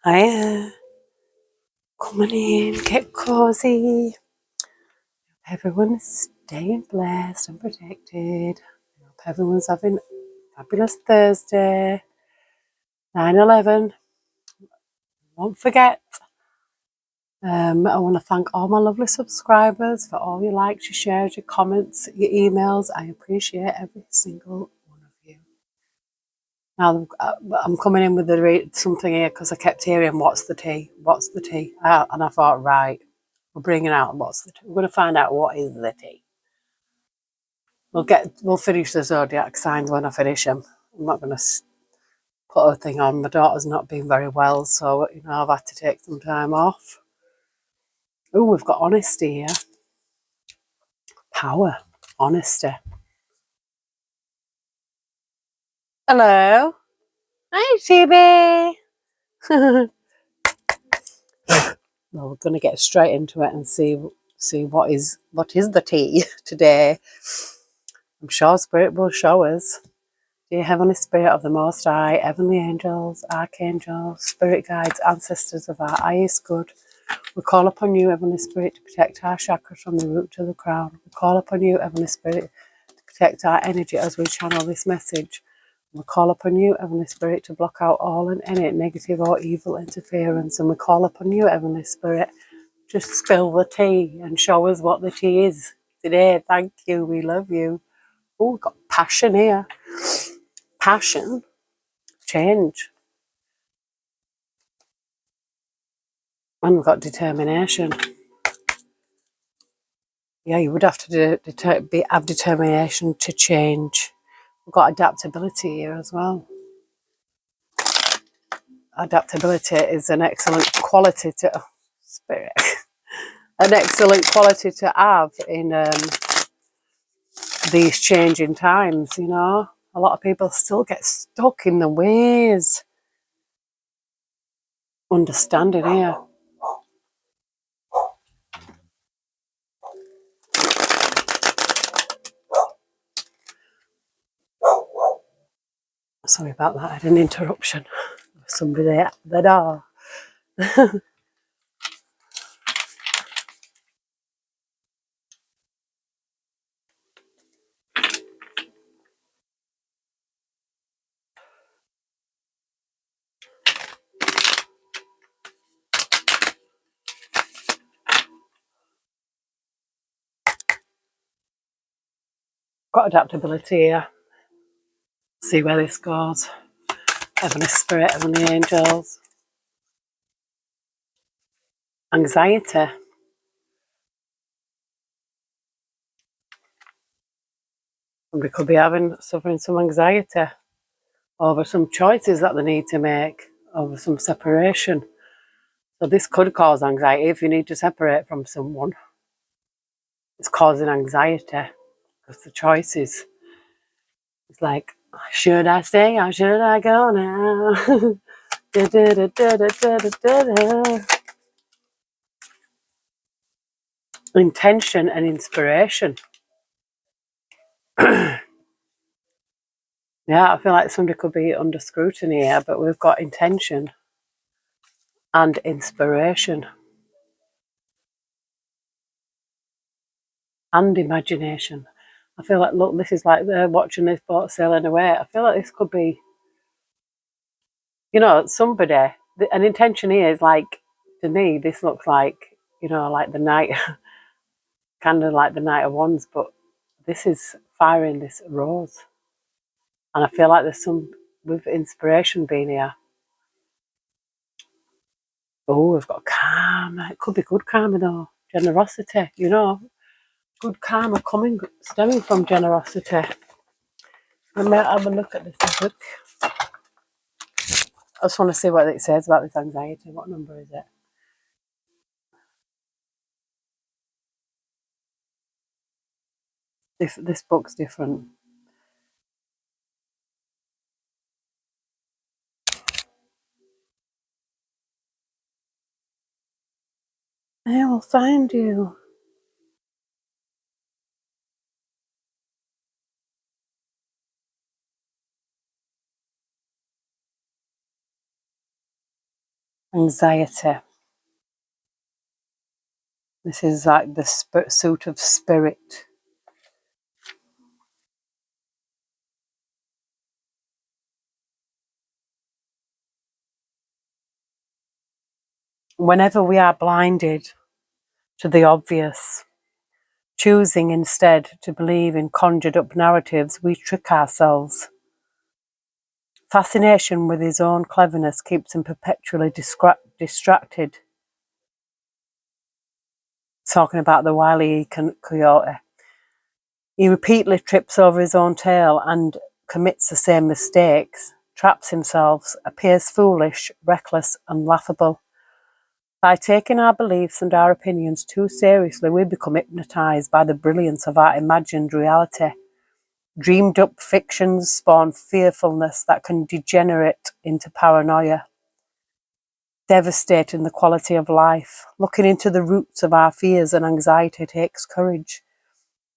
Hiya, coming in, get cozy. Everyone's staying blessed and protected. Hope everyone's having a fabulous Thursday. 9/11. Won't forget. I want to thank all my lovely subscribers for all your likes, your shares, your comments, your emails. I appreciate every single one of you. Now, I'm coming in with something here because I kept hearing, what's the tea? What's the tea? And I thought, right, we're bringing out what's the tea. We're going to find out what is the tea. We'll finish the zodiac signs when I finish them. I'm not going to put a thing on. My daughter's not been very well, so I've had to take some time off. Oh, we've got honesty here. Power, honesty. Hello. Hi, Phoebe. Well, we're going to get straight into it and see what is the tea today. I'm sure Spirit will show us. Dear Heavenly Spirit of the Most High, heavenly angels, archangels, spirit guides, ancestors of our highest good, we call upon you, Heavenly Spirit, to protect our chakras from the root to the crown. We call upon you, Heavenly Spirit, to protect our energy as we channel this message. We call upon you, Heavenly Spirit, to block out all and any negative or evil interference. And we call upon you, Heavenly Spirit, just spill the tea and show us what the tea is today. Thank you. We love you. Oh, we've got passion here. Passion. Change. And we've got determination. Yeah, you would have to have determination to change. We've got adaptability here as well. Adaptability is an excellent quality to spirit. An excellent quality to have in these changing times. A lot of people still get stuck in the ways. Understanding here. Sorry about that. I had an interruption. Somebody at the door. Got adaptability here. See where this goes. Heavenly Spirit, heavenly angels. Anxiety. Somebody could be suffering some anxiety over some choices that they need to make, over some separation. So this could cause anxiety if you need to separate from someone. It's causing anxiety because the choices. It's like, should I stay or should I go now? Da, da, da, da, da, da, da, da. Intention and inspiration. Yeah, I feel like somebody could be under scrutiny here, but we've got intention and inspiration and imagination. I feel like, look, this is like they're watching this boat sailing away. I feel like this could be, somebody, an intention here is like, to me, this looks like, like the night, kind of like the Knight of Wands, but this is firing this rose. And I feel like there's some, with inspiration being here. Oh, we've got karma. It could be good karma though. Generosity, good karma stemming from generosity. I might have a look at this book. I just want to see what it says about this anxiety. What number is it? This book's different. I will find you. Anxiety. This is like the suit of spirit. Whenever we are blinded to the obvious, choosing instead to believe in conjured up narratives, we trick ourselves. Fascination with his own cleverness keeps him perpetually distracted. Talking about the wily coyote. He repeatedly trips over his own tail and commits the same mistakes, traps himself, appears foolish, reckless, and laughable. By taking our beliefs and our opinions too seriously, we become hypnotized by the brilliance of our imagined reality. Dreamed up fictions spawn fearfulness that can degenerate into paranoia, devastating the quality of life. Looking into the roots of our fears and anxiety takes courage.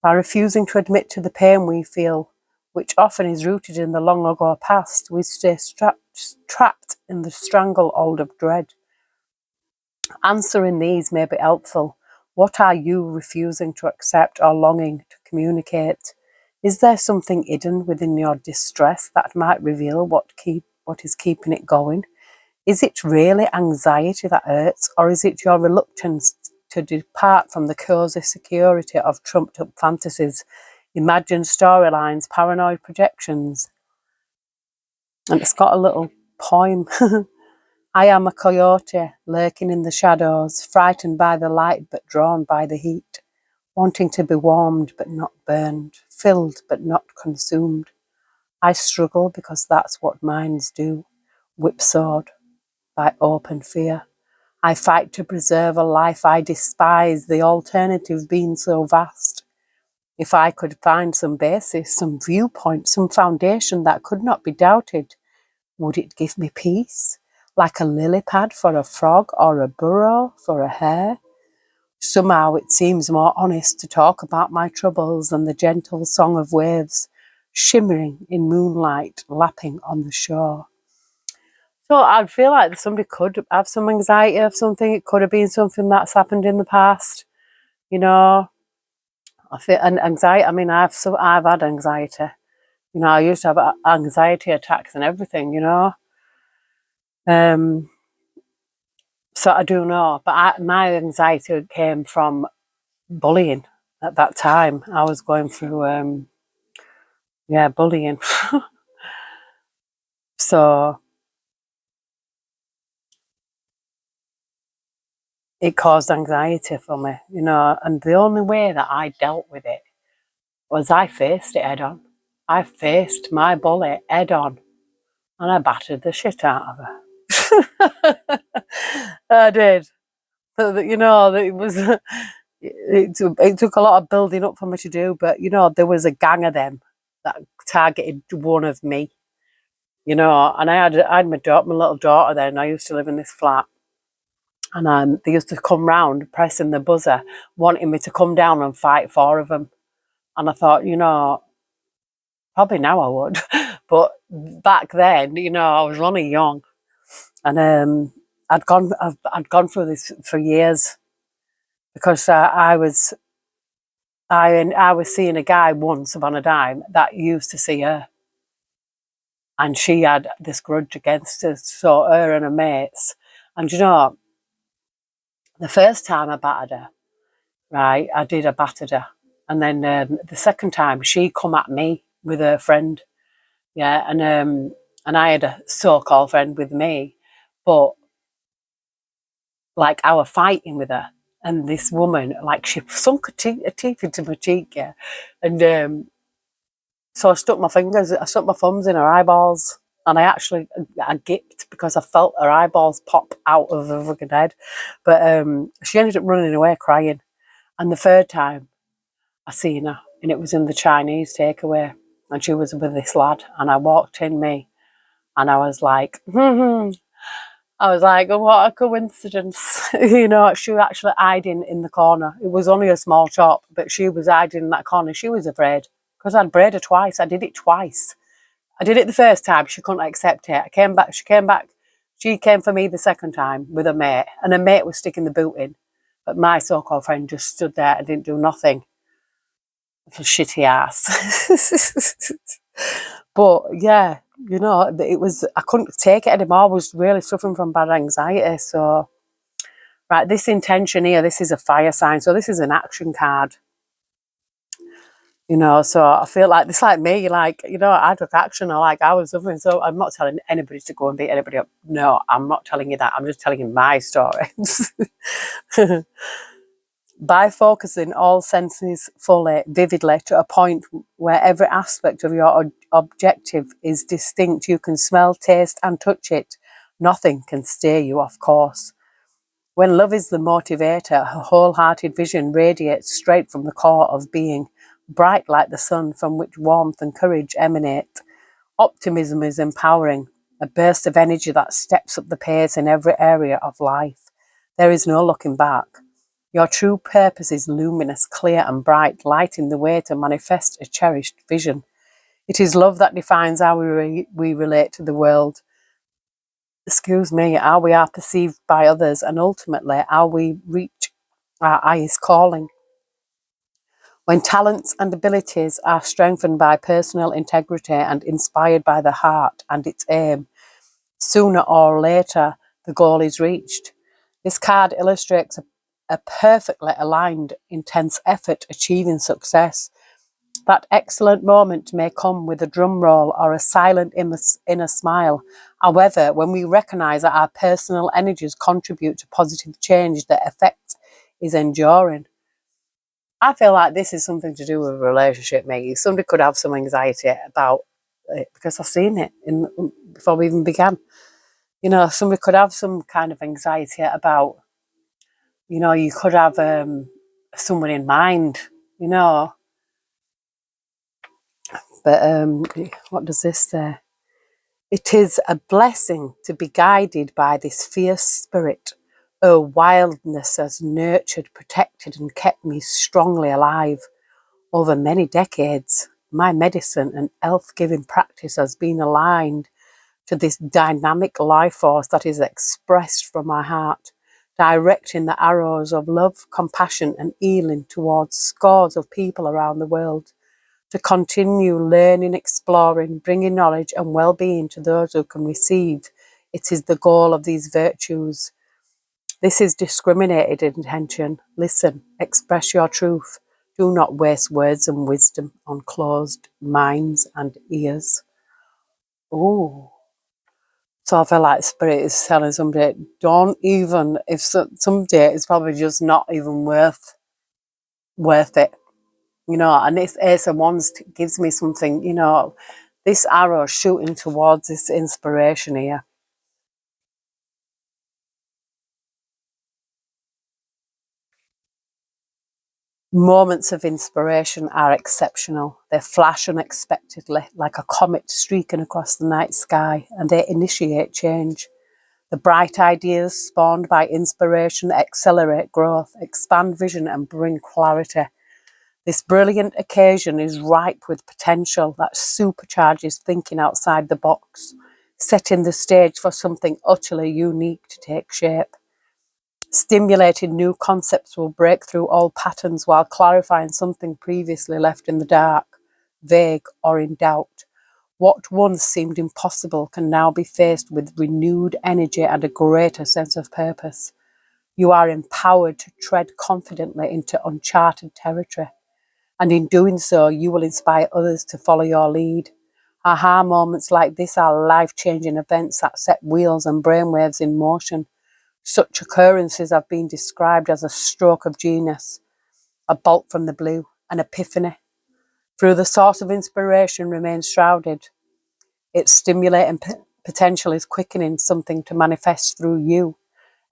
By refusing to admit to the pain we feel, which often is rooted in the long ago past, we stay trapped in the stranglehold of dread. Answering these may be helpful. What are you refusing to accept or longing to communicate? Is there something hidden within your distress that might reveal what is keeping it going? Is it really anxiety that hurts, or is it your reluctance to depart from the cozy security of trumped up fantasies, imagined storylines, paranoid projections? And it's got a little poem. I am a coyote, lurking in the shadows, frightened by the light but drawn by the heat, wanting to be warmed but not burned, filled but not consumed. I struggle because that's what minds do, whipsawed by open fear. I fight to preserve a life I despise, the alternative being so vast. If I could find some basis, some viewpoint, some foundation that could not be doubted, would it give me peace? Like a lily pad for a frog or a burrow for a hare? Somehow it seems more honest to talk about my troubles than the gentle song of waves, shimmering in moonlight, lapping on the shore. So I feel like somebody could have some anxiety of something. It could have been something that's happened in the past. You know, I feel and anxiety. I mean, I've had anxiety. You know, I used to have anxiety attacks and everything. You know, so I do know. But my anxiety came from bullying. At that time, I was going through bullying. So it caused anxiety for me, you know, and the only way that I dealt with it was I faced it head on. I faced my bully head on and I battered the shit out of her. I did. But, you know, it was it took a lot of building up for me to do, but you know, there was a gang of them that targeted one of me, you know, and I had my little daughter then. I used to live in this flat. And they used to come round pressing the buzzer, wanting me to come down and fight four of them. And I thought, you know, probably now I would. But back then, you know, I was only young. And I'd gone through this for years because I was seeing a guy once upon a time that used to see her. And she had this grudge against her, so her and her mates. And you know, the first time I battered her, right, I battered her. And then the second time, she come at me with her friend. Yeah, and I had a so-called friend with me, but like I was fighting with her. And this woman, like she sunk a teeth into my cheek, yeah. And so I stuck my thumbs in her eyeballs. And I gipped because I felt her eyeballs pop out of her fucking head. But she ended up running away crying. And the third time, I seen her, and it was in the Chinese takeaway, and she was with this lad, and I walked in and I was like, oh, what a coincidence. You know, she was actually hiding in the corner. It was only a small shop, but she was hiding in that corner. She was afraid because I'd braided her twice. I did it twice. I did it the first time. She couldn't accept it. She came back She came for me the second time with a mate, and her mate was sticking the boot in. But my so-called friend just stood there and didn't do nothing. Little shitty ass. But yeah, you know, it was, I couldn't take it anymore. I was really suffering from bad anxiety. So, right, this intention here, this is a fire sign. So this is an action card. You know, so I feel like it's like me, like, you know, I took action, or like I was suffering. So I'm not telling anybody to go and beat anybody up. No, I'm not telling you that. I'm just telling you my story. By focusing all senses fully, vividly, to a point where every aspect of your objective is distinct, you can smell, taste, and touch it. Nothing can steer you off course. When love is the motivator, a wholehearted vision radiates straight from the core of being, bright like the sun from which warmth and courage emanate. Optimism is empowering, a burst of energy that steps up the pace in every area of life. There is no looking back. Your true purpose is luminous, clear and bright, lighting the way to manifest a cherished vision. It is love that defines how we relate to the world, how we are perceived by others, and ultimately how we reach our highest calling. When talents and abilities are strengthened by personal integrity and inspired by the heart and its aim, sooner or later the goal is reached. This card illustrates a perfectly aligned, intense effort achieving success. That excellent moment may come with a drum roll or a silent inner smile. However, when we recognise that our personal energies contribute to positive change, the effect is enduring. I feel like this is something to do with a relationship, maybe. Somebody could have some anxiety about it because I've seen it before we even began. You know, somebody could have some kind of anxiety about, you know, you could have someone in mind, you know. But what does this say? It is a blessing to be guided by this fierce spirit. Her wildness has nurtured, protected, and kept me strongly alive. Over many decades, my medicine and health-giving practice has been aligned to this dynamic life force that is expressed from my heart, directing the arrows of love, compassion, and healing towards scores of people around the world, to continue learning, exploring, bringing knowledge and well-being to those who can receive. It is the goal of these virtues. This is discriminated intention. Listen, express your truth. Do not waste words and wisdom on closed minds and ears. Oh. So I feel like Spirit is telling somebody, don't even, if someday it's probably just not even worth it. You know, and this Ace of Wands gives me something, you know, this arrow shooting towards this inspiration here. Moments of inspiration are exceptional. They flash unexpectedly, like a comet streaking across the night sky, and they initiate change. The bright ideas spawned by inspiration accelerate growth, expand vision, and bring clarity. This brilliant occasion is ripe with potential that supercharges thinking outside the box, setting the stage for something utterly unique to take shape. Stimulating new concepts will break through old patterns while clarifying something previously left in the dark, vague, or in doubt. What once seemed impossible can now be faced with renewed energy and a greater sense of purpose. You are empowered to tread confidently into uncharted territory, and in doing so, you will inspire others to follow your lead. Aha moments like this are life-changing events that set wheels and brainwaves in motion. Such occurrences have been described as a stroke of genius, a bolt from the blue, an epiphany. Through the source of inspiration remains shrouded. Its stimulating potential is quickening something to manifest through you.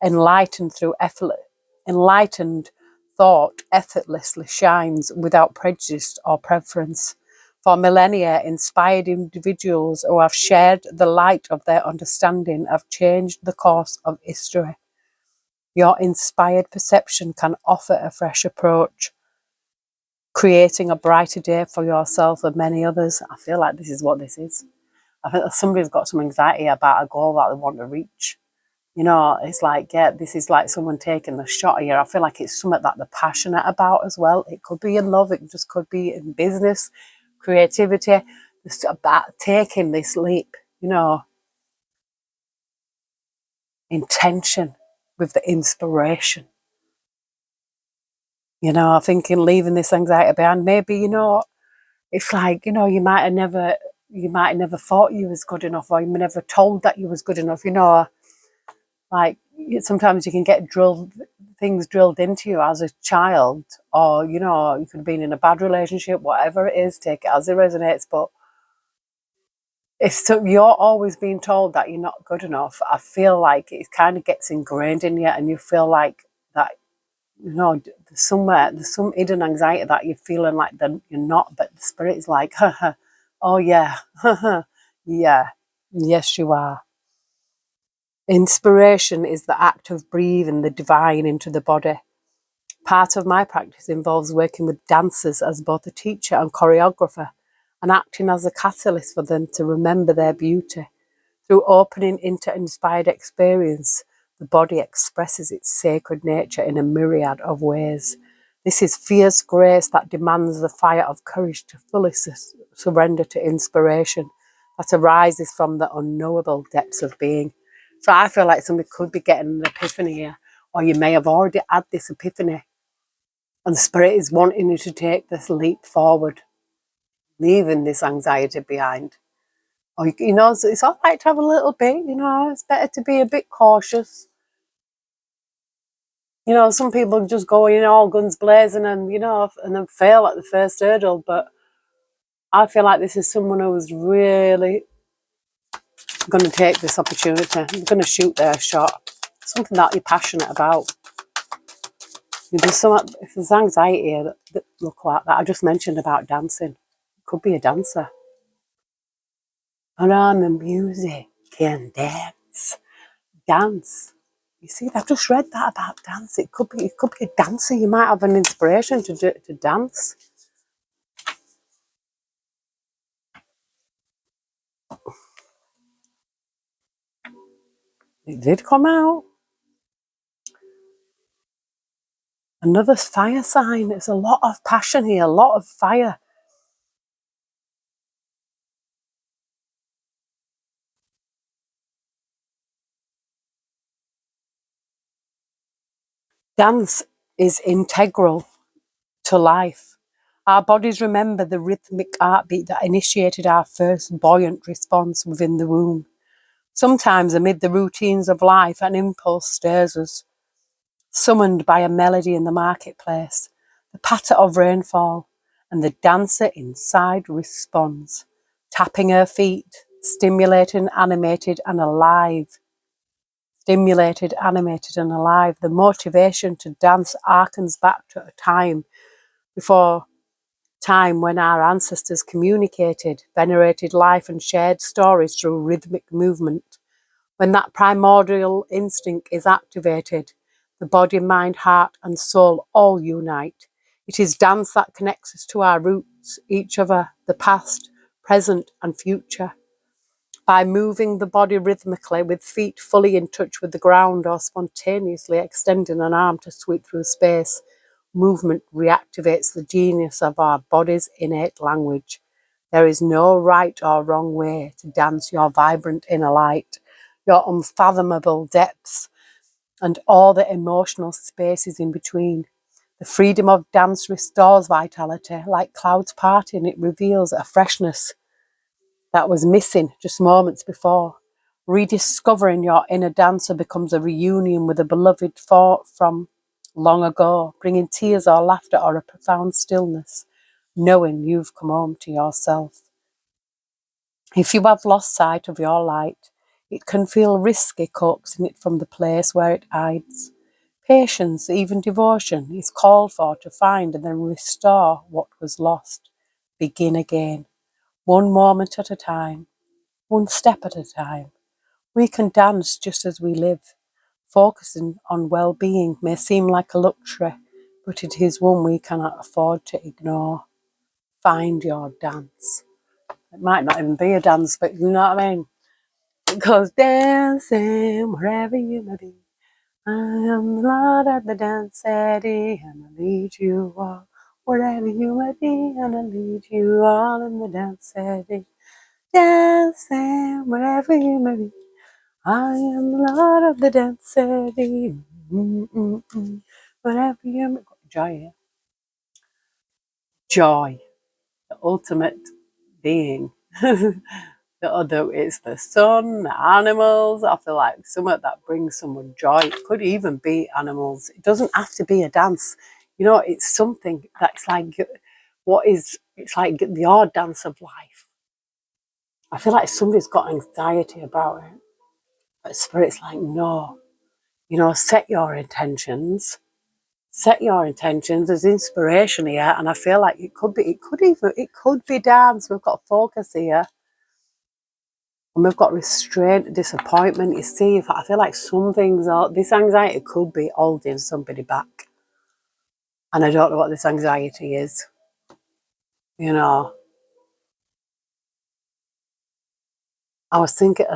Enlightened thought effortlessly shines without prejudice or preference. For millennia, inspired individuals who have shared the light of their understanding have changed the course of history. Your inspired perception can offer a fresh approach, creating a brighter day for yourself and many others. I feel like this is what this is. I think somebody's got some anxiety about a goal that they want to reach. You know, it's like, yeah, this is like someone taking the shot here. I feel like it's something that they're passionate about as well. It could be in love, it just could be in business, creativity. It's about taking this leap, you know, intention with the inspiration. You know, I think in leaving this anxiety behind, maybe, you know, it's like, you know, you might have never thought you was good enough, or you were never told that you was good enough, you know. Like sometimes you can get things drilled into you as a child, or you know, you could have been in a bad relationship, whatever it is, take it as it resonates. But if you're always being told that you're not good enough, I feel like it kind of gets ingrained in you, and you feel like that, you know, there's some hidden anxiety that you're feeling like that you're not, but the spirit is like, oh yeah, yeah, yes you are. Inspiration is the act of breathing the divine into the body. Part of my practice involves working with dancers as both a teacher and choreographer, and acting as a catalyst for them to remember their beauty. Through opening into inspired experience, the body expresses its sacred nature in a myriad of ways. This is fierce grace that demands the fire of courage to fully surrender to inspiration that arises from the unknowable depths of being. So I feel like somebody could be getting an epiphany here, or you may have already had this epiphany, and the spirit is wanting you to take this leap forward, leaving this anxiety behind. Or, you know, it's all right to have a little bit, you know, it's better to be a bit cautious. You know, some people just go in all guns blazing and, you know, and then fail at the first hurdle. But I feel like this is someone who's really going to take this opportunity. They're going to shoot their shot. Something that you're passionate about. If there's anxiety here that look like that I just mentioned about dancing, it could be a dancer. And on the music can dance. Dance. You see, I've just read that about dance. It could be a dancer. You might have an inspiration to dance. It did come out. Another fire sign. There's a lot of passion here, a lot of fire. Dance is integral to life. Our bodies remember the rhythmic heartbeat that initiated our first buoyant response within the womb. Sometimes, amid the routines of life, an impulse stirs us, summoned by a melody in the marketplace, the patter of rainfall, and the dancer inside responds, tapping her feet, stimulated, animated, and alive. Stimulated, animated, and alive. The motivation to dance harkens back to a time when our ancestors communicated, venerated life, and shared stories through rhythmic movement. When that primordial instinct is activated, the body, mind, heart, and soul all unite. It is dance that connects us to our roots, each other, the past, present, and future. By moving the body rhythmically, with feet fully in touch with the ground or spontaneously extending an arm to sweep through space, movement reactivates the genius of our body's innate language. There is no right or wrong way to dance your vibrant inner light, your unfathomable depths, and all the emotional spaces in between. The freedom of dance restores vitality. Like clouds parting, it reveals a freshness that was missing just moments before. Rediscovering your inner dancer becomes a reunion with a beloved thought from long ago, bringing tears or laughter or a profound stillness, knowing you've come home to yourself. If you have lost sight of your light, it can feel risky coaxing it from the place where it hides. Patience, even devotion, is called for to find and then restore what was lost. Begin again, one moment at a time, one step at a time. We can dance just as we live. Focusing on well-being may seem like a luxury, but it is one we cannot afford to ignore. Find your dance. It might not even be a dance, but you know what I mean? It goes dancing wherever you may be. I am the Lord of the dance city, and I lead you all wherever you may be, and I lead you all in the dance city. Dancing wherever you may be. I am the Lord of the dance city. Wherever you may be. Joy. Joy. The ultimate being. The other is the sun, the animals. I feel like something that brings someone joy. It could even be animals. It doesn't have to be a dance. You know, it's something that's like it's like the odd dance of life. I feel like somebody's got anxiety about it. But Spirit's like, no. You know, set your intentions. Set your intentions. There's inspiration here, and I feel like it could be dance. We've got focus here. And we've got restraint, disappointment. You see, I feel like some things this anxiety could be holding somebody back. And I don't know what this anxiety is. You know, I was thinking,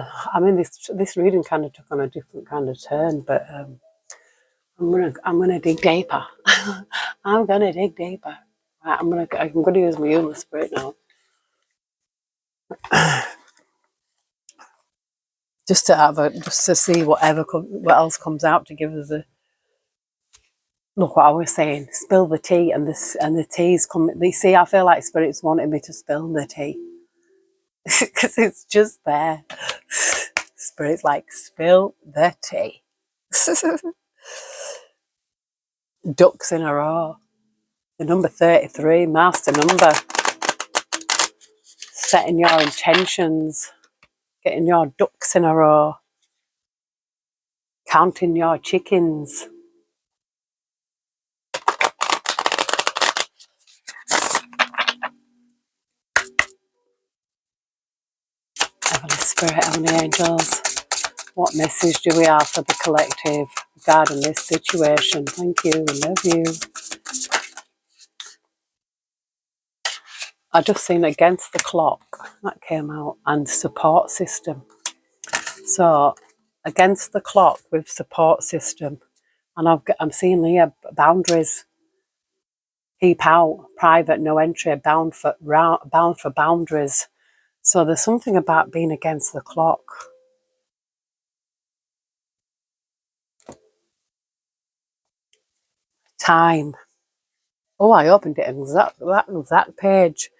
this reading kind of took on a different kind of turn, but I'm gonna dig deeper. I'm gonna dig deeper. Right, I'm gonna use my humour spirit now, just to see what else comes out to give us a look. What I was saying, spill the tea, and the tea's coming. You see, I feel like Spirit's wanting me to spill the tea because it's just there. Spirit's like, spill the tea. Ducks in a row. The number 33, master number. Setting your intentions, getting your ducks in a row, counting your chickens. Heavenly Spirit, Heavenly Angels, what message do we have for the collective regarding this situation? Thank you, we love you. I just seen against the clock, that came out, and support system. So, against the clock with support system, and I'm seeing here boundaries. Keep out, private, no entry, bound for boundaries. So there's something about being against the clock. Time. Oh, I opened it in that exact page.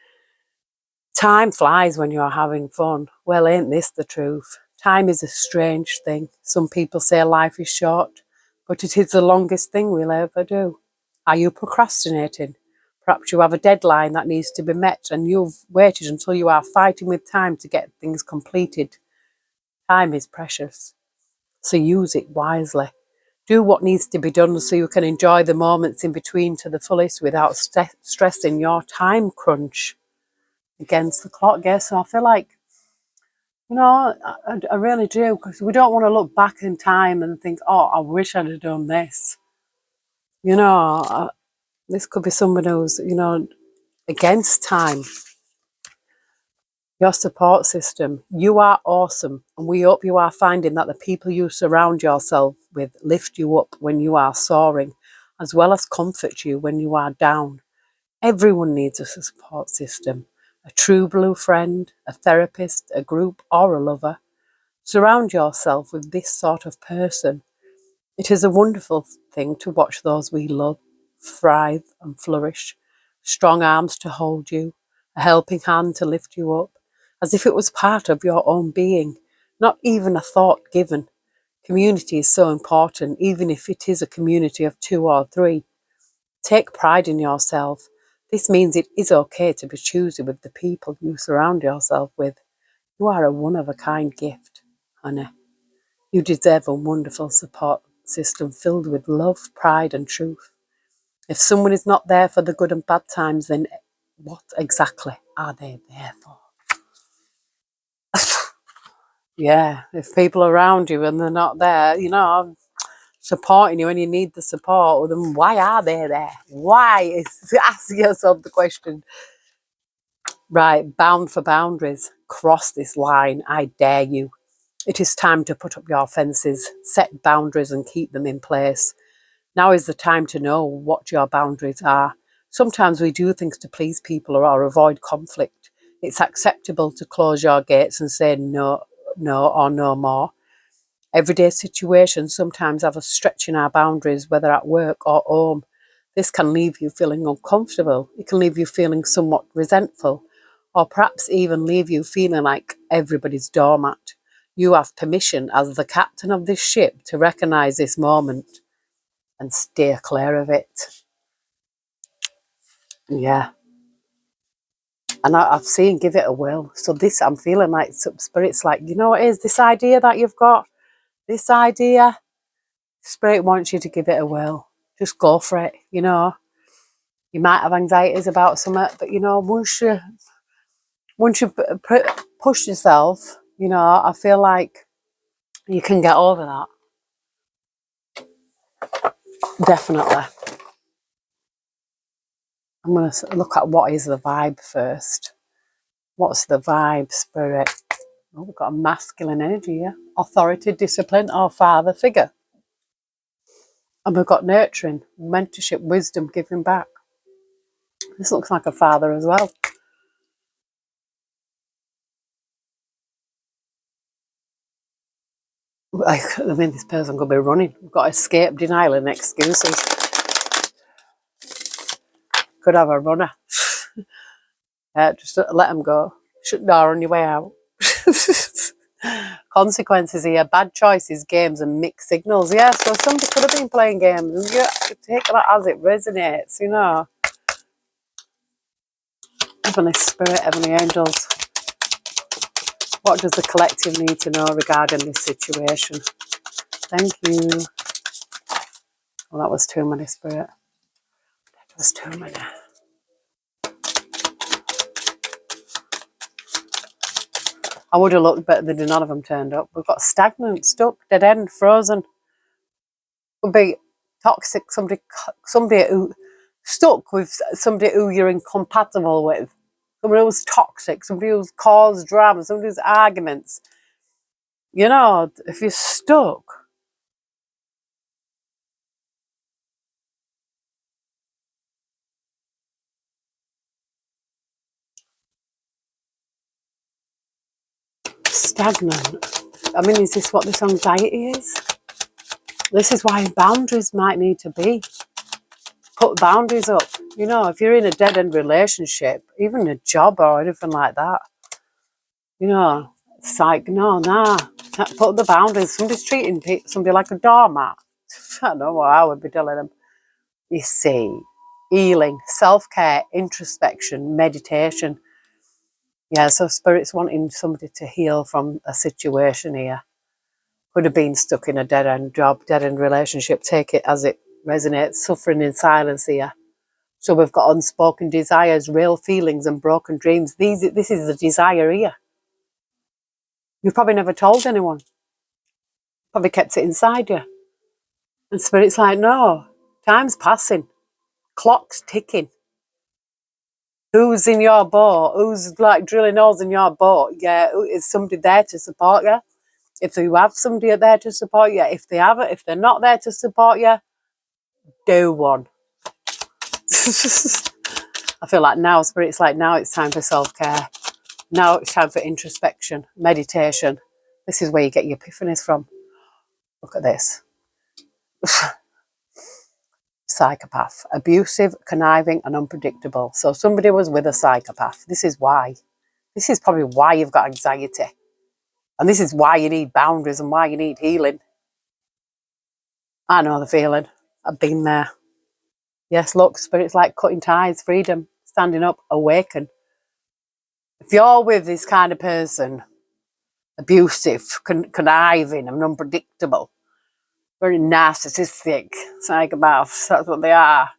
Time flies when you're having fun. Well, ain't this the truth? Time is a strange thing. Some people say life is short, but it is the longest thing we'll ever do. Are you procrastinating? Perhaps you have a deadline that needs to be met and you've waited until you are fighting with time to get things completed. Time is precious, so use it wisely. Do what needs to be done so you can enjoy the moments in between to the fullest without stressing your time crunch. Against the clock, yes. So I feel like, you know, I really do, because we don't want to look back in time and think, oh, I wish I'd have done this. You know, this could be someone who's, you know, against time. Your support system. You are awesome, and we hope you are finding that the people you surround yourself with lift you up when you are soaring, as well as comfort you when you are down. Everyone needs a support system, a true blue friend, a therapist, a group, or a lover. Surround yourself with this sort of person. It is a wonderful thing to watch those we love thrive and flourish. Strong arms to hold you, a helping hand to lift you up, as if it was part of your own being, not even a thought given. Community is so important, even if it is a community of 2 or 3. Take pride in yourself. This means it is okay to be choosy with the people you surround yourself with. You are a one-of-a-kind gift, honey. You deserve a wonderful support system filled with love, pride, and truth. If someone is not there for the good and bad times, then what exactly are they there for? Yeah, if people are around you and they're not there, you know, supporting you and you need the support, well, then why are they there? Why? Ask yourself the question. Right, bound for boundaries. Cross this line, I dare you. It is time to put up your fences, set boundaries and keep them in place. Now is the time to know what your boundaries are. Sometimes we do things to please people or avoid conflict. It's acceptable to close your gates and say no, no, or no more. Everyday situations sometimes have us stretching our boundaries, whether at work or home. This can leave you feeling uncomfortable. It can leave you feeling somewhat resentful, or perhaps even leave you feeling like everybody's doormat. You have permission as the captain of this ship to recognise this moment and steer clear of it. Yeah. And I've seen give it a whirl. So this, I'm feeling like some spirit's like, you know what it is? This idea that you've got, this idea, spirit wants you to give it a whirl. Just go for it, you know. You might have anxieties about something, but you know, once you push yourself, you know, I feel like you can get over that. Definitely. I'm going to look at what is the vibe first. What's the vibe, spirit? Oh, we've got a masculine energy here. Authority, discipline, or father figure. And we've got nurturing, mentorship, wisdom, giving back. This looks like a father as well. I mean, this person could be running. We've got escape, denial, and excuses. Could have a runner. Just let them go. Shut the door on your way out. Consequences here, bad choices, games, and mixed signals. Yeah, so somebody could have been playing games. Yeah, take that as it resonates, you know. Heavenly Spirit, Heavenly Angels. What does the collective need to know regarding this situation? Thank you. Well, that was too many, Spirit. That was too many. I would have looked better than none of them turned up. We've got stagnant, stuck, dead end, frozen. Could be toxic, somebody who stuck with somebody who you're incompatible with. Somebody who's toxic, somebody who's caused drama, somebody who's arguments. You know, if you're stuck, stagnant. I mean, is this what this anxiety is? This is why boundaries might need to be. Put boundaries up. You know, if you're in a dead-end relationship, even a job or anything like that, you know, it's like, no, nah. Put the boundaries. Somebody's treating somebody like a doormat. I don't know what I would be telling them. You see, healing, self-care, introspection, meditation. Yeah, so Spirit's wanting somebody to heal from a situation here. Could have been stuck in a dead-end job, dead-end relationship. Take it as it resonates. Suffering in silence here. So we've got unspoken desires, real feelings and broken dreams. This is the desire here. You've probably never told anyone. Probably kept it inside you. And Spirit's like, no, time's passing. Clock's ticking. Who's in your boat? Who's like drilling holes in your boat? Yeah, is somebody there to support you? If you have somebody there to support you, if they're not there to support you, do one. I feel like now, Spirit's like, now it's time for self-care. Now it's time for introspection, meditation. This is where you get your epiphanies from. Look at this. Psychopath. Abusive, conniving, and unpredictable. So somebody was with a psychopath. This is why. This is probably why you've got anxiety. And this is why you need boundaries and why you need healing. I know the feeling. I've been there. Yes, look, Spirit's like cutting ties, freedom, standing up, awaken. If you're with this kind of person, abusive, conniving, and unpredictable, very narcissistic, psychopaths, that's what they are.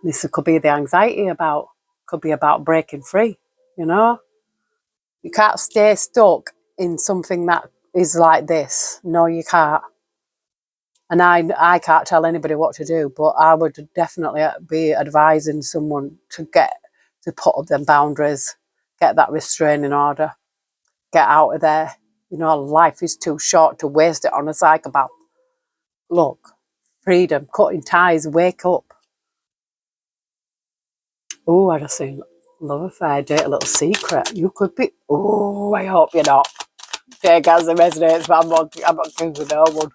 This could be the anxiety could be about breaking free, you know? You can't stay stuck in something that is like this. No, you can't. And I can't tell anybody what to do, but I would definitely be advising someone to put up them boundaries, get that restraining order, get out of there. You know, life is too short to waste it on a psychopath. Look, freedom, cutting ties, wake up. Oh, I just seen love affair, date a little secret. You could be. Oh, I hope you're not. Take as it resonates, but I'm not giving no one.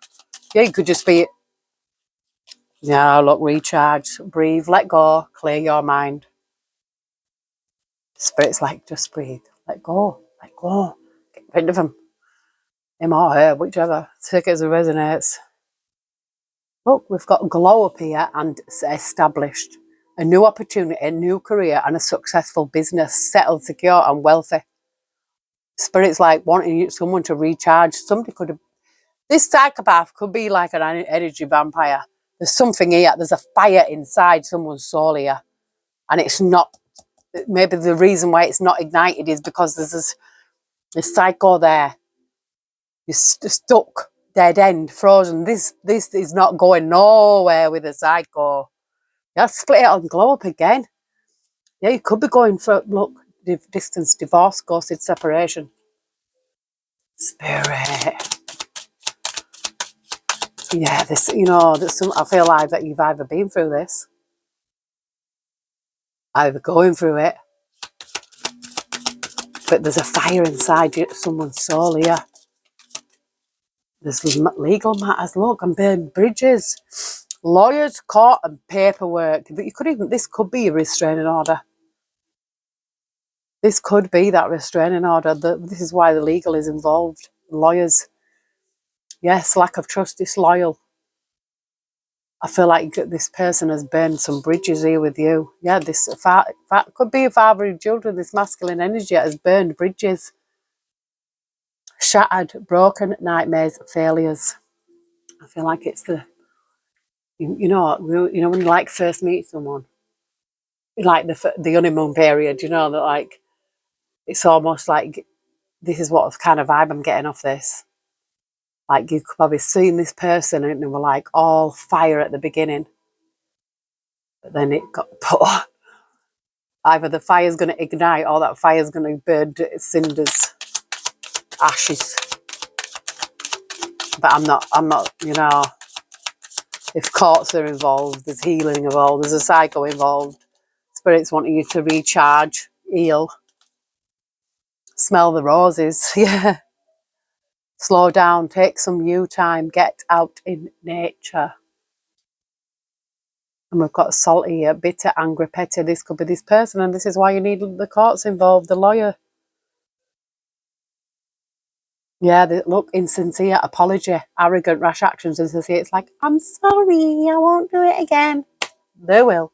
Yeah, you could just be. Yeah, look, recharge, breathe, let go, clear your mind. Spirit's like, just breathe, let go, get rid of him or her, whichever. Take it as it resonates. Look, we've got glow up here and established. A new opportunity, a new career, and a successful business, settled, secure, and wealthy. Spirit's like wanting someone to recharge. Somebody could have. This psychopath could be like an energy vampire. There's something here. There's a fire inside someone's soul here, and it's not. Maybe the reason why it's not ignited is because there's this psycho there. You're stuck, dead end, frozen. This is not going nowhere with a psycho. Yeah, split it and glow up again. Yeah, you could be going for, look, distance, divorce, ghosted, separation. Spirit. Yeah, this, you know, I feel like that you've either been through this, either going through it, but there's a fire inside you, someone's soul here. There's legal matters. Look, I'm burning bridges. Lawyers, court, and paperwork. This could be a restraining order. This could be that restraining order. This is why the legal is involved. Lawyers. Yes, lack of trust, disloyal. I feel like this person has burned some bridges here with you. Yeah, this could be a father of children. This masculine energy has burned bridges. Shattered, broken, nightmares, failures. I feel like it's you know when you like first meet someone, like the honeymoon period. You know that like it's almost like this is what kind of vibe I'm getting off this. Like you could probably seen this person and they were like all fire at the beginning, but then it got put. Either the fire's going to ignite or that fire's going to burn to cinders, ashes. But I'm not, you know, if courts are involved, there's healing involved, there's a psycho involved, spirits wanting you to recharge, heal, smell the roses, yeah. Slow down, take some you time, get out in nature. And we've got salty here, bitter, angry, petty. This could be this person, and this is why you need the courts involved, the lawyer. Yeah, look, insincere apology, arrogant, rash actions, insincere. It's like, I'm sorry, I won't do it again. They will.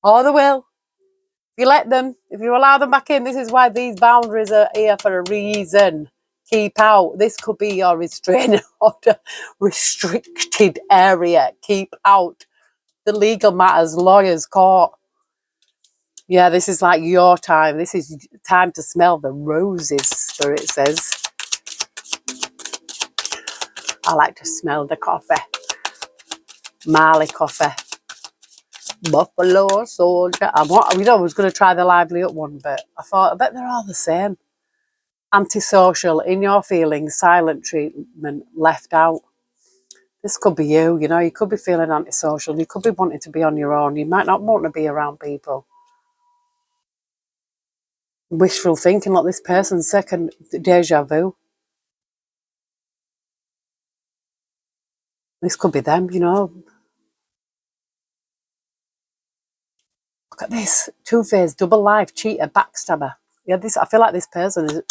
Or they will. If you let them, if you allow them back in, this is why these boundaries are here for a reason. Keep out. This could be your restraining order, restricted area. Keep out. The legal matters, lawyers, court. Yeah, this is like your time. This is time to smell the roses, Spirit says. I like to smell the coffee. Marley coffee. Buffalo Soldier. I was going to try the Lively Up one, but I thought, I bet they're all the same. Antisocial, in your feelings, silent treatment, left out. This could be you, you know, you could be feeling antisocial. You could be wanting to be on your own. You might not want to be around people. Wishful thinking, like this person's second deja vu. This could be them, you know. Look at this. Two-faced, double life, cheater, backstabber. Yeah, I feel like this person is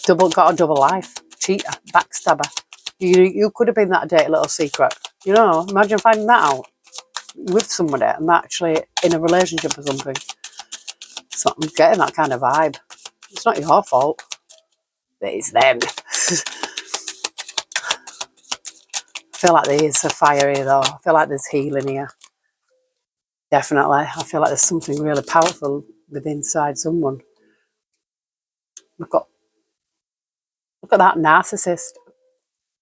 got a double life. Cheater, backstabber. You could have been that dirty little secret. You know, imagine finding that out with somebody and actually in a relationship or something. So I'm getting that kind of vibe. It's not your fault. It's them. I feel like there is a fire here though. I feel like there's healing here. Definitely. I feel like there's something really powerful within inside someone. Look at that narcissist.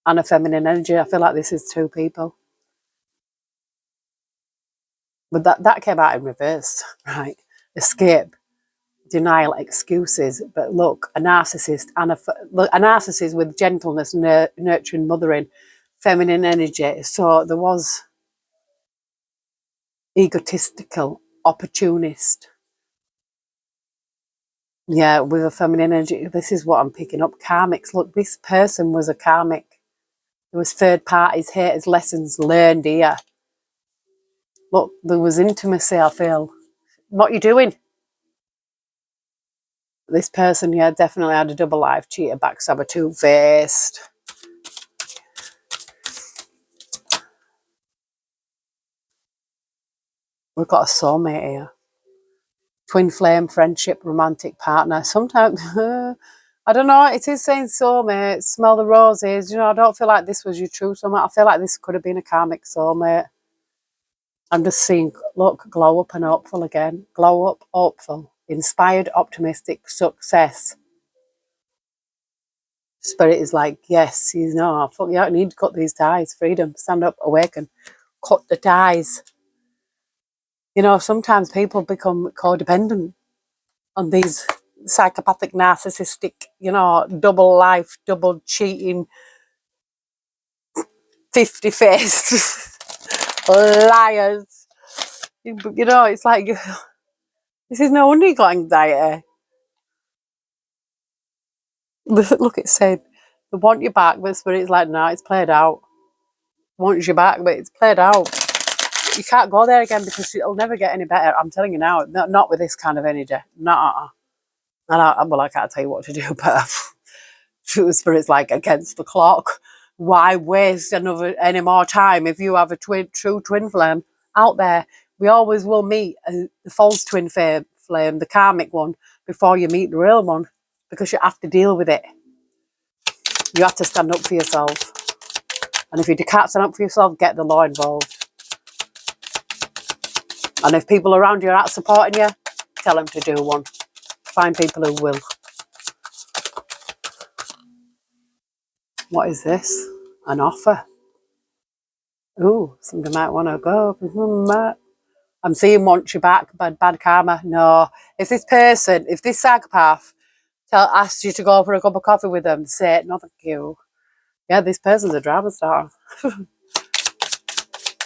and a feminine energy. I feel like this is two people. But that came out in reverse, right? Escape, denial, excuses. But look, a narcissist and a narcissist with gentleness, nurturing, mothering, feminine energy. So there was egotistical, opportunist. Yeah, with a feminine energy. This is what I'm picking up. Karmics. Look, this person was a karmic. There was third parties, haters, lessons learned here. Look, there was intimacy, I feel. What you doing? This person, yeah, definitely had a double life, cheater, backstabber, two-faced. We've got a soulmate here. Twin flame, friendship, romantic partner. Sometimes, I don't know, it is saying soulmate, smell the roses. You know, I don't feel like this was your true soulmate. I feel like this could have been a karmic soulmate. I'm just seeing, look, glow up and hopeful again. Glow up, hopeful, inspired, optimistic, success. Spirit is like, yes, you know, fuck you, I need to cut these ties. Freedom, stand up, awaken, cut the ties. You know, sometimes people become codependent on these psychopathic, narcissistic, you know, double life, double cheating, 50-faced liars. You know, it's like, this is no wonder you got anxiety. Look, it said, they want you back, but Spirit's like, no, it's played out. Wants you back, but it's played out. You can't go there again because it'll never get any better. I'm telling you now, not with this kind of energy. Well, I can't tell you what to do, but Spirit's like against the clock. Why waste any more time if you have a true twin flame out there? We always will meet the false twin flame, the karmic one, before you meet the real one, because you have to deal with it. You have to stand up for yourself. And if you can't stand up for yourself, get the law involved. And if people around you are not supporting you, tell them to do one. Find people who will. What is this? An offer. Ooh, somebody might want to go. I'm seeing want you back, bad karma. No. If this psychopath asks you to go for a cup of coffee with them, say, no, thank you. Yeah, this person's a drama star.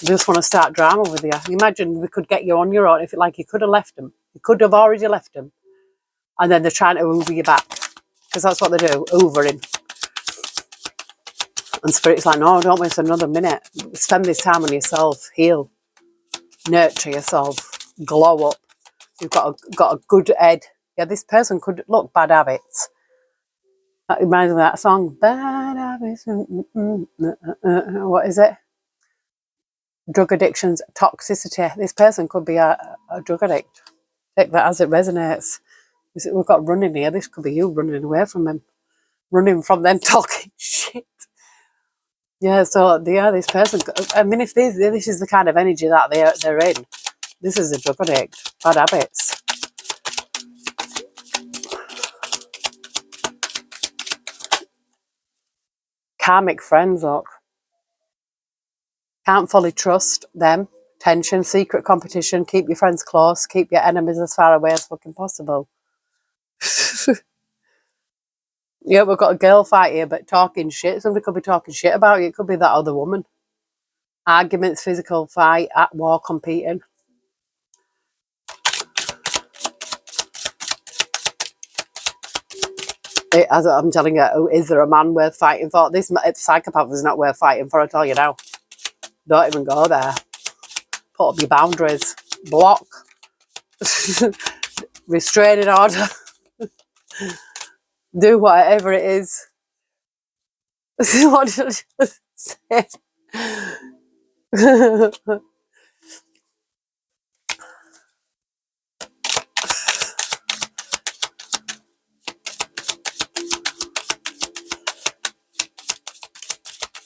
They just want to start drama with you. Imagine we could get you on your own. If you could have left them. You could have already left them. And then they're trying to Uber you back. Because that's what they do, Ubering. And Spirit's like, no, don't waste another minute. Spend this time on yourself. Heal. Nurture yourself. Glow up. You've got a good head. Yeah, this person could look bad habits. That reminds me of that song. Bad habits. What is it? Drug addictions, toxicity. This person could be a drug addict. Take that as it resonates. We've got running here. This could be you running away from them. Running from them talking shit. Yeah, so this person, I mean, if this is the kind of energy that they're in, this is a drug addict, bad habits. Karmic friends, look. Can't fully trust them. Tension, secret competition, keep your friends close, keep your enemies as far away as fucking possible. Yeah, we've got a girl fight here, but talking shit. Somebody could be talking shit about you. It could be that other woman. Arguments, physical fight, at war, competing. As I'm telling you, is there a man worth fighting for? This psychopath is not worth fighting for, I tell you now. Don't even go there. Put up your boundaries. Block. Restraining order. Do whatever it is. What did I just say?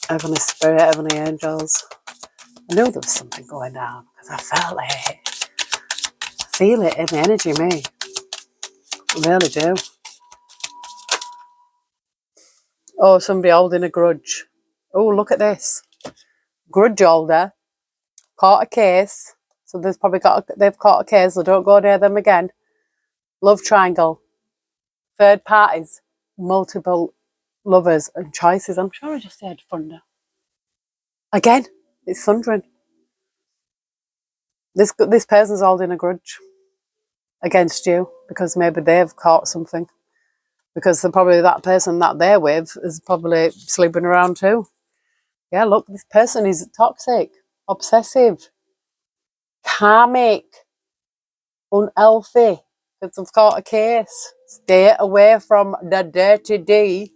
Heavenly Spirit, Heavenly Angels. I knew there was something going on because I felt it. I feel it in the energy, me. I really do. Oh, somebody holding a grudge. Oh, look at this. Grudge holder. Caught a case. So they've probably they've caught a case, so don't go near them again. Love triangle. Third parties. Multiple lovers and choices. I'm sure I just said thunder. Again, it's thundering. This person's holding a grudge against you because maybe they've caught something. Because probably that person that they're with is probably sleeping around too. Yeah, look, this person is toxic, obsessive, karmic, unhealthy. Because they've caught a case. Stay away from the dirty D.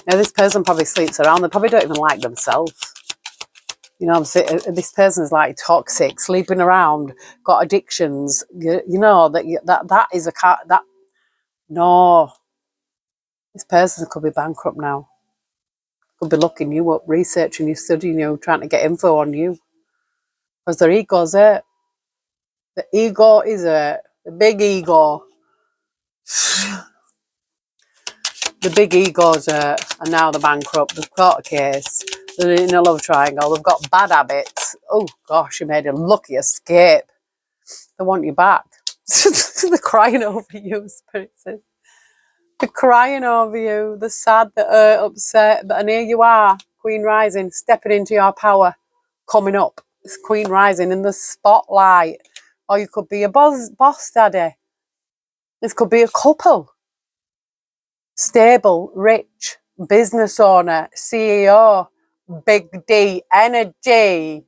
Now, this person probably sleeps around. They probably don't even like themselves. You know, this person's like toxic, sleeping around, got addictions. You know that is a cat. That no, this person could be bankrupt now. Could be looking you up, researching you, studying you, trying to get info on you. Because their ego's it. The ego is it. The big ego. The big egos and now they're bankrupt. They've caught a case. They're in a love triangle. They've got bad habits. Oh gosh, you made a lucky escape. They want you back. They're crying over you, spirits. They're crying over you. They're sad, they're upset. And here you are, Queen Rising, stepping into your power, coming up. It's Queen Rising in the spotlight. Or you could be a boss daddy. This could be a couple. Stable, rich, business owner, CEO, big D, energy.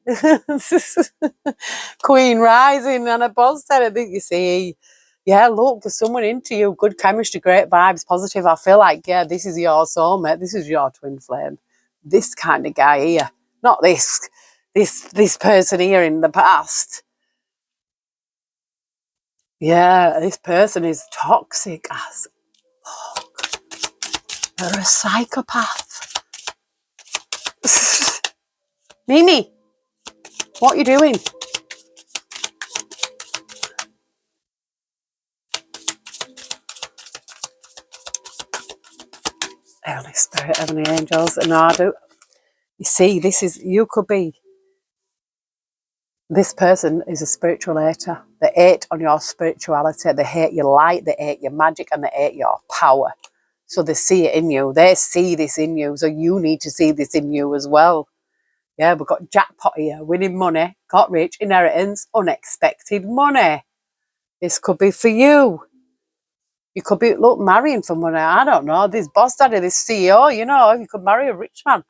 Queen Rising and a boss daddy. You see, yeah, look, there's someone into you. Good chemistry, great vibes, positive. I feel like, yeah, this is your soulmate. This is your twin flame. This kind of guy here. Not this person here in the past. Yeah, this person is toxic as fuck. They're a psychopath. Mimi, what are you doing? Holy Spirit, Heavenly Angels, and I do. You see, you could be. This person is a spiritual hater. They hate on your spirituality. They hate your light. They hate your magic, and they hate your power. So they see it in you. They see this in you. So you need to see this in you as well. Yeah, we've got jackpot here, winning money, got rich, inheritance, unexpected money. This could be for you. You could be, look, marrying for money. I don't know. This boss daddy, this CEO, you know, you could marry a rich man.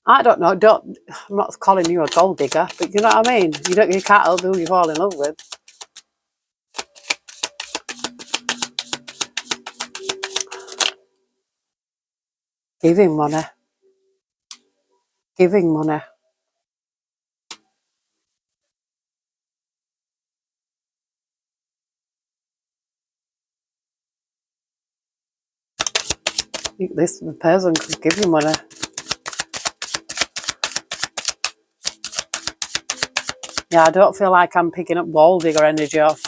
I don't know. I'm not calling you a gold digger, but you know what I mean? You can't help who you fall in love with. Giving money. Giving money. This person could give you money. Yeah, I don't feel like I'm picking up gold digger energy off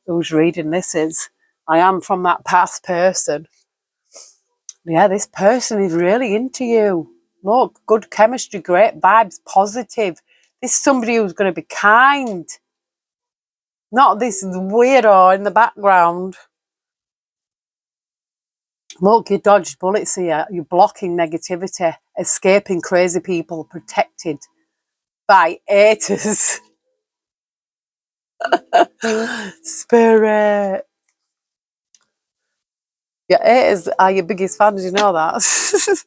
who's reading this is. I am from that past person. Yeah, this person is really into you. Look, good chemistry, great vibes, positive. This is somebody who's going to be kind. Not this weirdo in the background. Look, you dodged bullets here. You're blocking negativity, escaping crazy people, protected by haters. Spirit. Your haters are your biggest fans, you know that?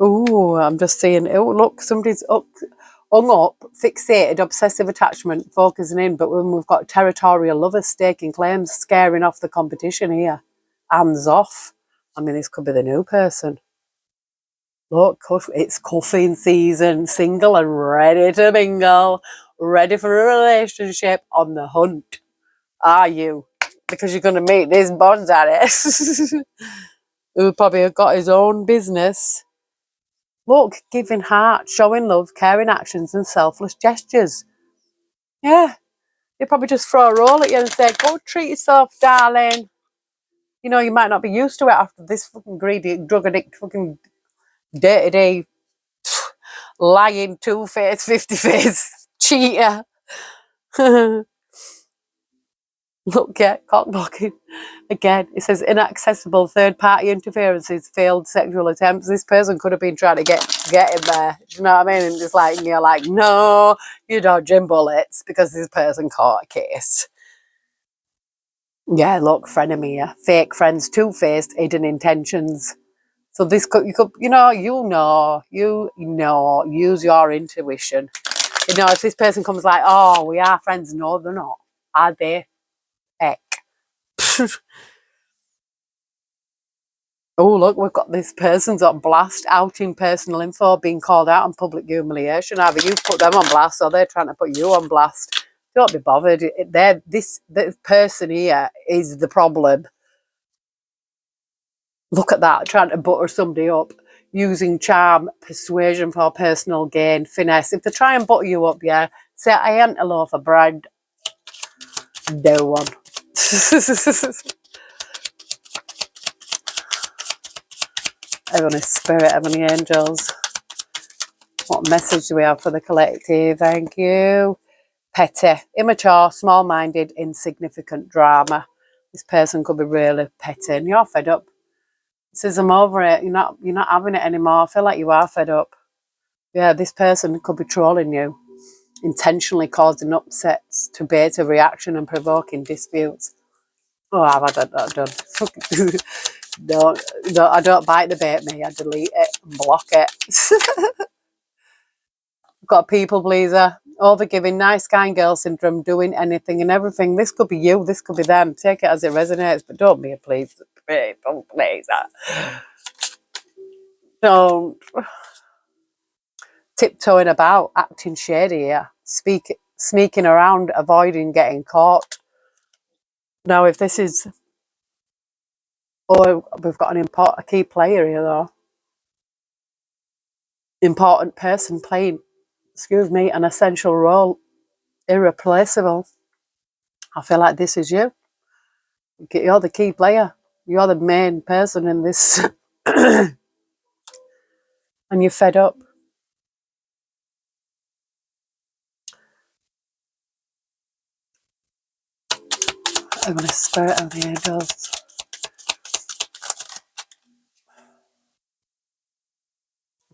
Oh, I'm just seeing, oh, look, somebody's hung up, fixated, obsessive attachment, focusing in, but when we've got territorial lovers staking claims, scaring off the competition here. Hands off. I mean, this could be the new person. Look, it's cuffing season, single and ready to mingle, ready for a relationship, on the hunt. Are you? Because you're going to meet this boss daddy who probably got his own business. Look, giving heart, showing love, caring actions and selfless gestures. Yeah. They probably just throw a roll at you and say, go treat yourself, darling. You know, you might not be used to it after this fucking greedy, drug addict, fucking day-to-day, lying, two-faced, 50-faced cheater. Look, yeah, cock blocking. Again, it says inaccessible third-party interferences, failed sexual attempts. This person could have been trying to get in there. Do you know what I mean? And it's like, you're like, no, you're dodging bullets because this person caught a case. Yeah, look, frenemy, yeah. Fake friends, two-faced, hidden intentions. So this could, you know, use your intuition. You know, if this person comes like, oh, we are friends, no, they're not. Are they? Heck. Oh, look, we've got this person's on blast, outing personal info, being called out on public humiliation. Either you've put them on blast or they're trying to put you on blast. Don't be bothered. This person here is the problem. Look at that, trying to butter somebody up, using charm, persuasion for personal gain, finesse. If they try and butter you up, yeah, say, I ain't a loaf of bread. No one. Heavenly Spirit, Heavenly Angels. What message do we have for the collective? Thank you. Petty, immature, small-minded, insignificant drama. This person could be really petty and you're fed up. It says, I'm over it. You're not having it anymore. I feel like you are fed up. Yeah, this person could be trolling you, intentionally causing upsets to bait a reaction and provoking disputes. Oh, I've had that done. No, I don't bite the bait, me. I delete it and block it. Got a people pleaser, overgiving, nice, kind girl syndrome, doing anything and everything. This could be you, this could be them. Take it as it resonates, but don't be a pleaser. People pleaser. Don't. Tiptoeing about, acting shady here, sneaking around, avoiding getting caught. Now, if this is, we've got a key player here though. Important person playing, an essential role, irreplaceable. I feel like this is you. You're the key player. You're the main person in this, and you're fed up. I'm going to spirit of the angels.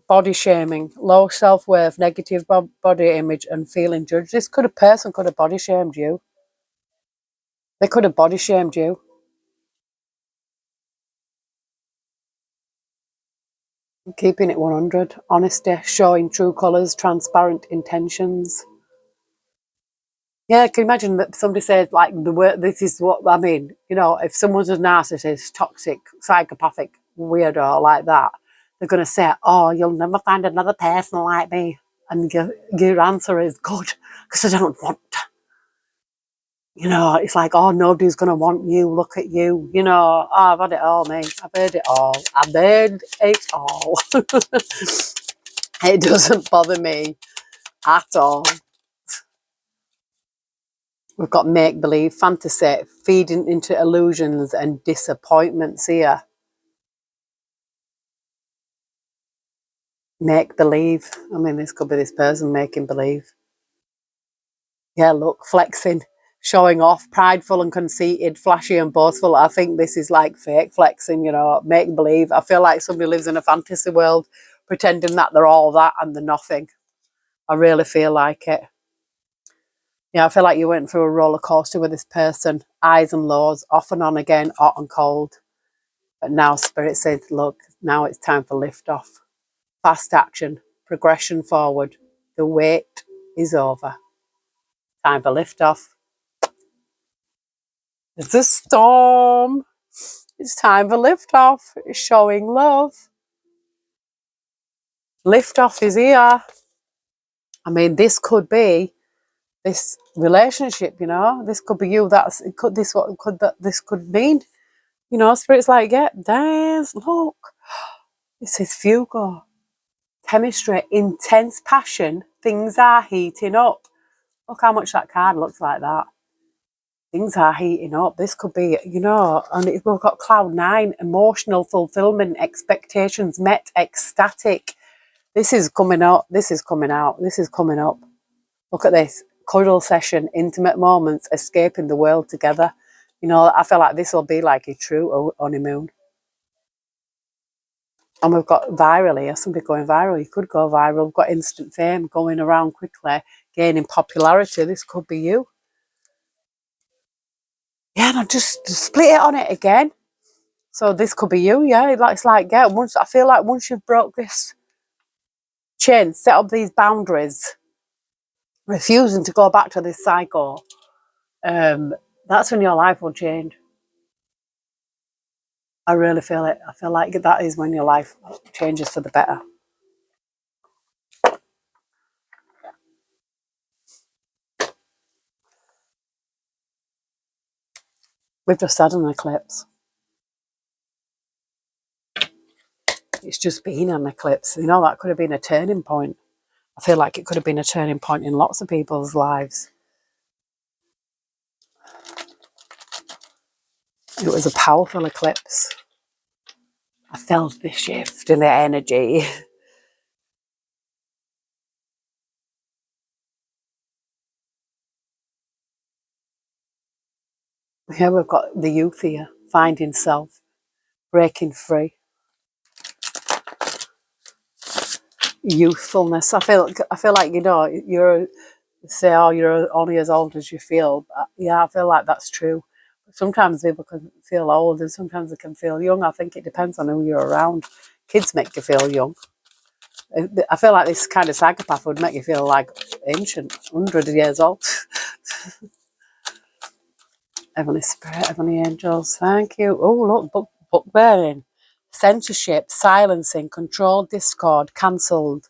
Body shaming, low self-worth, negative body image and feeling judged. This person could have body shamed you. They could have body shamed you. Keeping it 100. Honesty, showing true colours, transparent intentions. Yeah, can you imagine that somebody says, like, the word, this is what I mean, you know, if someone's a narcissist, toxic, psychopathic, weirdo like that, they're going to say, oh, you'll never find another person like me. And your answer is, good, because I don't want, you know, it's like, oh, nobody's going to want you, look at you, you know, oh, I've had it all, mate. I've heard it all. I've heard it all. It doesn't bother me at all. We've got make-believe, fantasy, feeding into illusions and disappointments here. Make-believe. I mean, this could be this person making believe. Yeah, look, flexing, showing off, prideful and conceited, flashy and boastful. I think this is like fake flexing, you know, make-believe. I feel like somebody lives in a fantasy world pretending that they're all that and they're nothing. I really feel like it. Yeah, I feel like you went through a roller coaster with this person, highs and lows, off and on again, hot and cold. But now Spirit says, look, now it's time for lift off. Fast action, progression forward. The wait is over. Time for lift off. It's a storm. It's time for lift off. It's showing love. Lift off is here. I mean, this could be this relationship, you know. This could be you. This could mean, you know. Spirit's like, yeah, dance. Look, this is Fugo. chemistry, intense passion, things are heating up. Look how much that card looks like that. Things are heating up. This could be, you know, and we've got cloud 9, emotional fulfillment, expectations met, ecstatic. This is coming up. This is coming out. This is coming up. Look at this. Cuddle session, intimate moments, escaping the world together. You know, I feel like this will be like a true honeymoon. And we've got viral here, somebody going viral. You could go viral. We've got instant fame going around quickly, gaining popularity. This could be you. Yeah, and I just split it on it again. So this could be you, yeah. It's like, yeah, I feel like once you've broke this chain, set up these boundaries, refusing to go back to this cycle, that's when your life will change. I really feel it. I feel like that is when your life changes for the better. We've just had an eclipse. It's just been an eclipse. You know, that could have been a turning point. I feel like it could have been a turning point in lots of people's lives. It was a powerful eclipse. I felt the shift in the energy. Here we've got the youth here, finding self, breaking free. Youthfulness. I feel like, you know, you're only as old as you feel. Yeah, I feel like that's true. Sometimes people can feel old and sometimes they can feel young. I think it depends on who you're around. Kids make you feel young. I feel like this kind of psychopath would make you feel like ancient, 100 years old. Heavenly Spirit, Heavenly Angels, thank you. Oh, look, book burning, censorship, silencing, control, discord, cancelled,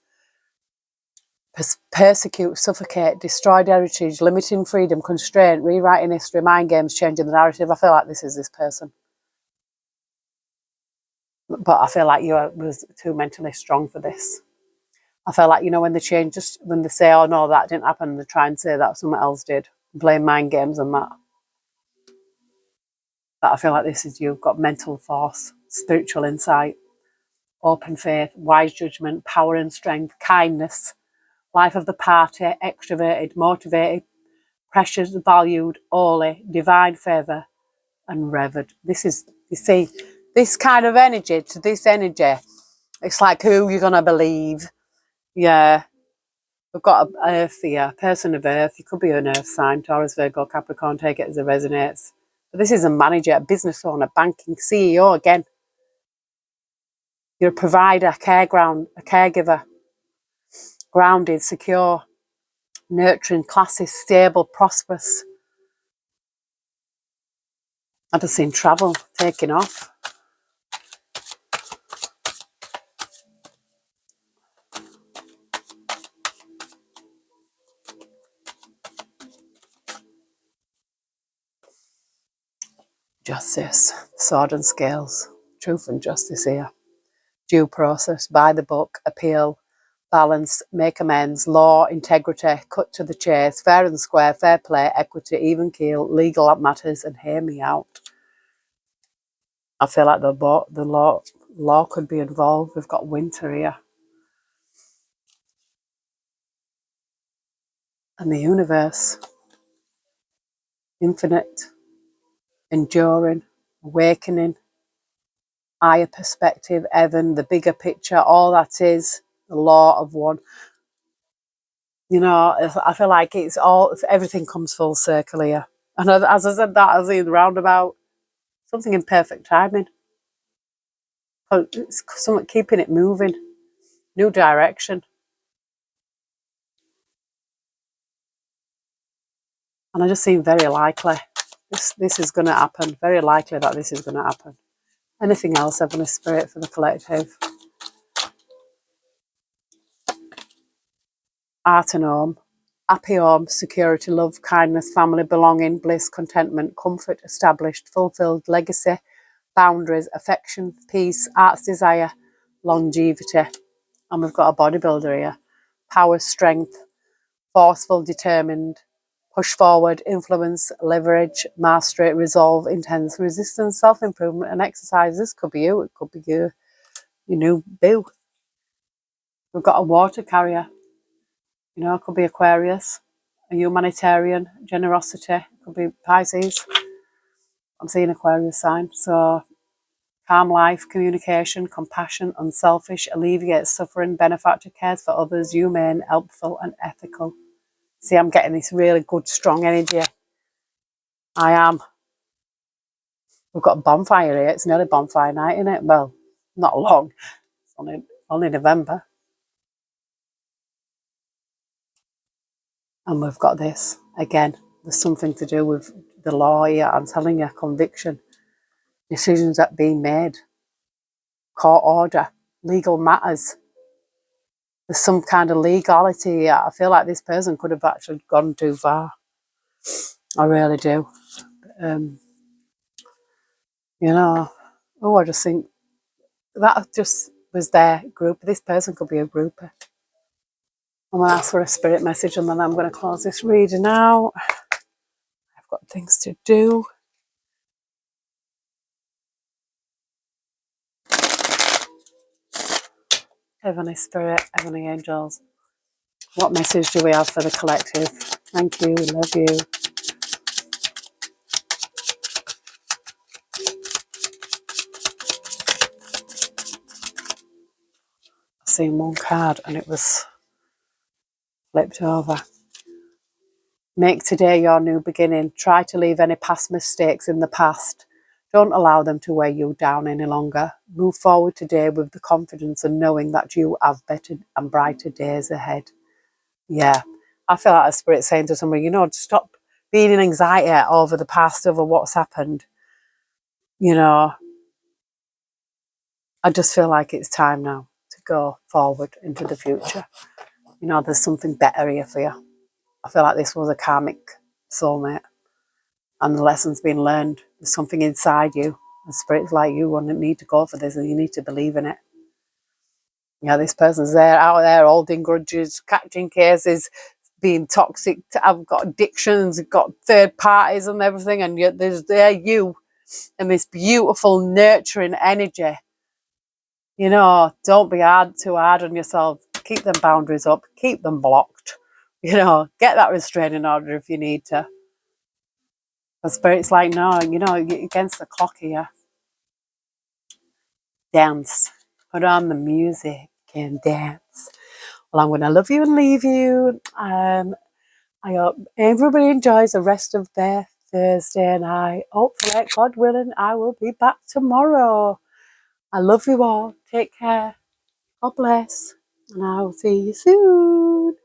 persecute, suffocate, destroyed heritage, limiting freedom, constraint, rewriting history, mind games, changing the narrative. I feel like this is this person. But I feel like you was too mentally strong for this. I feel like, you know, when they change, just when they say, oh no, that didn't happen, they try and say that someone else did. Blame mind games and that. But I feel like this is you. Got mental force, spiritual insight, open faith, wise judgment, power and strength, kindness, life of the party, extroverted, motivated, precious, valued, holy, divine favour, and revered. This is, you see, this kind of energy to this energy, it's like who you're going to believe. Yeah. We've got an earth here, person of earth. You could be an earth sign, Taurus, Virgo, Capricorn, take it as it resonates. But this is a manager, a business owner, banking, CEO again. You're a provider, a caregiver, grounded, secure, nurturing, classy, stable, prosperous. I've just seen travel taking off. Justice, sword and scales, truth and justice here. Due process, by the book, appeal, balance, make amends, law, integrity, cut to the chase, fair and square, fair play, equity, even keel, legal matters, and hear me out. I feel like the law could be involved. We've got winter here. And the universe, infinite, enduring, awakening, higher perspective, heaven, the bigger picture, all that is the law of one. You know, I feel like everything comes full circle here. And as I said that, I see the roundabout, something in perfect timing. It's something keeping it moving, new direction. And I just seem very likely this is going to happen. Very likely that this is going to happen. Anything else, Heavenly Spirit, for the collective? Art and home. Happy home, security, love, kindness, family, belonging, bliss, contentment, comfort, established, fulfilled, legacy, boundaries, affection, peace, art's desire, longevity. And we've got a bodybuilder here. Power, strength, forceful, determined, push forward, influence, leverage, mastery, resolve, intense, resistance, self-improvement, and exercise. This could be you. It could be your new boo. We've got a water carrier. You know, it could be Aquarius, a humanitarian, generosity. It could be Pisces. I'm seeing Aquarius sign. So calm life, communication, compassion, unselfish, alleviates suffering, benefactor, cares for others, humane, helpful, and ethical. See, I'm getting this really good, strong energy. I am. We've got a bonfire here. It's nearly bonfire night, isn't it? Well, not long. It's only November. And we've got this. Again, there's something to do with the law here. I'm telling you, conviction. Decisions that are being made. Court order. Legal matters. There's some kind of legality here. I feel like this person could have actually gone too far. I really do. You know, I just think that just was their group. This person could be a grouper. I'm going to ask for a spirit message and then I'm going to close this reading out. I've got things to do. Heavenly Spirit, Heavenly Angels, what message do we have for the collective? Thank you, we love you. I've seen one card and it was flipped over. Make today your new beginning. Try to leave any past mistakes in the past. Don't allow them to weigh you down any longer. Move forward today with the confidence and knowing that you have better and brighter days ahead. Yeah, I feel like a spirit saying to somebody, stop being in anxiety over the past, over what's happened. I just feel like it's time now to go forward into the future. There's something better here for you. I feel like this was a karmic soulmate and the lessons being learned. There's something inside you. The spirits like you want to need to go for this and you need to believe in it. This person's out there holding grudges, catching cases, being toxic. I've got addictions, I've got third parties and everything, and yet there you and this beautiful nurturing energy. Don't be too hard on yourself. Keep them boundaries up. Keep them blocked. Get that restraining order if you need to. The spirit's like, no, you're against the clock here. Dance. Put on the music and dance. Well, I'm going to love you and leave you. I hope everybody enjoys the rest of their Thursday, and hopefully, God willing, I will be back tomorrow. I love you all. Take care. God bless. And I will see you soon.